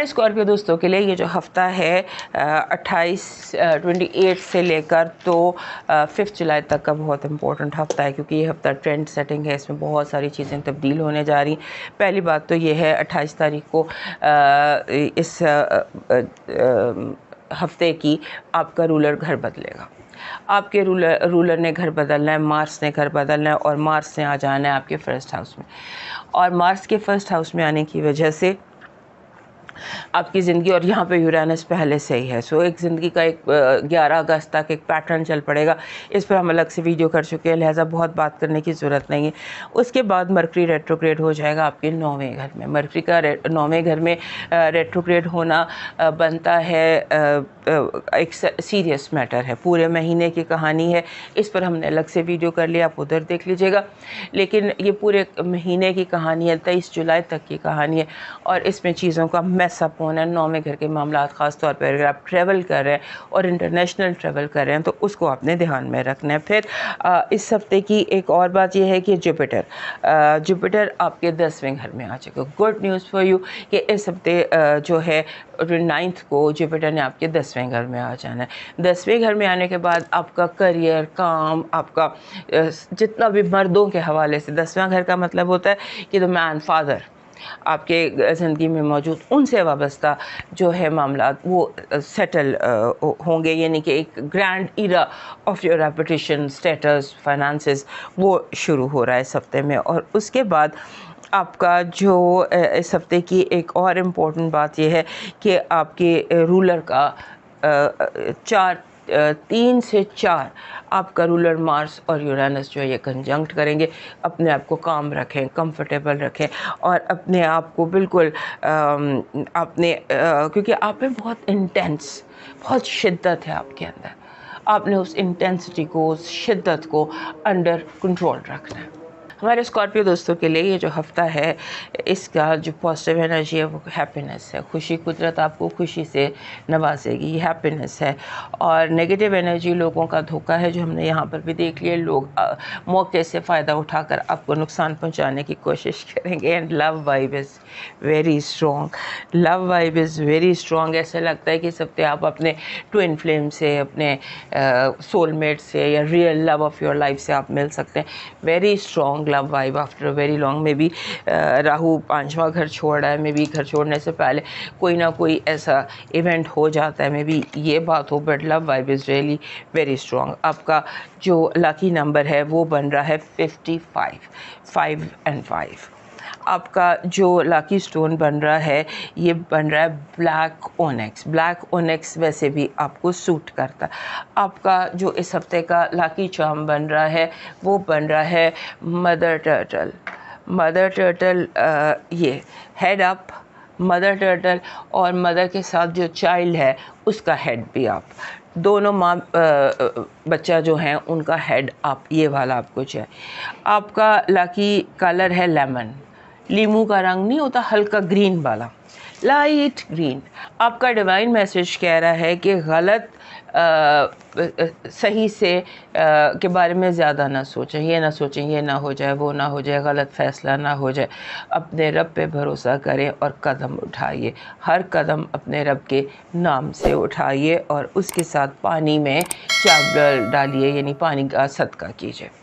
ہمارے اسکارپیو دوستوں کے لیے یہ جو ہفتہ ہے 28 سے لے کر تو 5 جولائی تک کا بہت امپورٹنٹ ہفتہ ہے، کیونکہ یہ ہفتہ ٹرینڈ سیٹنگ ہے، اس میں بہت ساری چیزیں تبدیل ہونے جا رہی ہیں۔ پہلی بات تو یہ ہے 28 تاریخ کو اس ہفتے کی آپ کا رولر گھر بدلے گا۔ آپ کے رولر نے گھر بدلنا ہے، مارس نے گھر بدلنا ہے، اور مارس نے آ جانا ہے آپ کے فرسٹ ہاؤس میں، اور مارس کے فرسٹ ہاؤس میں آنے کی وجہ سے آپ کی زندگی، اور یہاں پہ یورینس پہلے سے ہی ہے، سو ایک زندگی کا ایک 11 اگست تک ایک پیٹرن چل پڑے گا۔ اس پر ہم الگ سے ویڈیو کر چکے ہیں، لہٰذا بہت بات کرنے کی ضرورت نہیں ہے۔ اس کے بعد مرکری ریٹروگریڈ ہو جائے گا آپ کے 9ویں گھر میں۔ مرکری کا 9ویں گھر میں ریٹروگریڈ ہونا بنتا ہے ایک سیریس میٹر ہے، پورے مہینے کی کہانی ہے، اس پر ہم نے الگ سے ویڈیو کر لیا، آپ ادھر دیکھ لیجیے گا۔ لیکن یہ پورے مہینے کی کہانی ہے، 23 جولائی تک کی کہانی ہے، اور اس میں چیزوں کا میس اپ ہونا ہے۔ 9ویں گھر کے معاملات، خاص طور پر اگر آپ ٹریول کر رہے ہیں اور انٹرنیشنل ٹریول کر رہے ہیں تو اس کو آپ نے دھیان میں رکھنا ہے۔ پھر اس ہفتے کی ایک اور بات یہ ہے کہ جوپیٹر آپ کے 10ویں گھر میں آ جائے گا۔ گڈ نیوز فار یو کہ اس ہفتے جو ہے 9 کو جوپیٹر نے آپ کے 10ویں گھر میں آ جانا ہے۔ 10ویں گھر میں آنے کے بعد آپ کا کریئر، کام، آپ کا جتنا بھی مردوں کے حوالے سے 10واں گھر کا مطلب ہوتا ہے کہ دا مین، فادر، آپ کے زندگی میں موجود ان سے وابستہ جو ہے معاملات وہ سیٹل ہوں گے، یعنی کہ ایک grand era of your reputation, status, finances وہ شروع ہو رہا ہے اس ہفتے میں۔ اور اس کے بعد آپ کا جو اس ہفتے کی ایک اور امپورٹنٹ بات یہ ہے کہ آپ کے رولر کا 3 سے 4 آپ کا رولر مارس اور یورینس جو ہے یہ کنجنکٹ کریں گے۔ اپنے آپ کو کام رکھیں، کمفرٹیبل رکھیں، اور اپنے آپ کو بالکل کیونکہ آپ میں بہت انٹینس، بہت شدت ہے آپ کے اندر، آپ نے اس انٹینسٹی کو، اس شدت کو انڈر کنٹرول رکھنا ہے۔ ہمارے اسکارپیو دوستوں کے لیے یہ جو ہفتہ ہے اس کا جو پازیٹیو انرجی ہے وہ ہیپینس ہے، خوشی، قدرت آپ کو خوشی سے نوازے گی، یہ ہیپینس ہے۔ اور نیگیٹو انرجی لوگوں کا دھوکہ ہے، جو ہم نے یہاں پر بھی دیکھ لیے، لوگ موقع سے فائدہ اٹھا کر آپ کو نقصان پہنچانے کی کوشش کریں گے۔ And love vibe is very strong, love vibe is very strong. ایسا لگتا ہے کہ اس ہفتے آپ اپنے ٹوئن فلیم سے، اپنے سول میٹ سے، یا real love of your life سے آپ مل سکتے ہیں۔ Very strong love vibe after very long. میں بھی راہو 5واں گھر چھوڑ رہا ہے، میں بھی گھر چھوڑنے سے پہلے کوئی نہ کوئی ایسا ایونٹ ہو جاتا ہے، میں بھی یہ بات ہو، but love vibe is really very strong. آپ کا جو لاکی نمبر ہے وہ بن رہا ہے 55، 5 and 5۔ آپ کا جو لاکی سٹون بن رہا ہے یہ بن رہا ہے بلیک اونیکس۔ بلیک اونیکس ویسے بھی آپ کو سوٹ کرتا ہے۔ آپ کا جو اس ہفتے کا لاکی چارم بن رہا ہے وہ بن رہا ہے مدر ٹرٹل۔ مدر ٹرٹل، یہ ہیڈ اپ، مدر ٹرٹل، اور مدر کے ساتھ جو چائلڈ ہے اس کا ہیڈ بھی آپ، دونوں ماں بچہ جو ہیں ان کا ہیڈ آپ، یہ والا آپ کو چاہیے۔ آپ کا لاکی کلر ہے لیمن، لیمو کا رنگ نہیں ہوتا، ہلکا گرین والا، لائٹ گرین۔ آپ کا ڈیوائن میسج کہہ رہا ہے کہ غلط صحیح سے کے بارے میں زیادہ نہ سوچیں، یہ نہ سوچیں یہ نہ ہو جائے، وہ نہ ہو جائے، غلط فیصلہ نہ ہو جائے۔ اپنے رب پہ بھروسہ کریں اور قدم اٹھائیے، ہر قدم اپنے رب کے نام سے اٹھائیے، اور اس کے ساتھ پانی میں چاول ڈالیے، یعنی پانی کا صدقہ کیجیے۔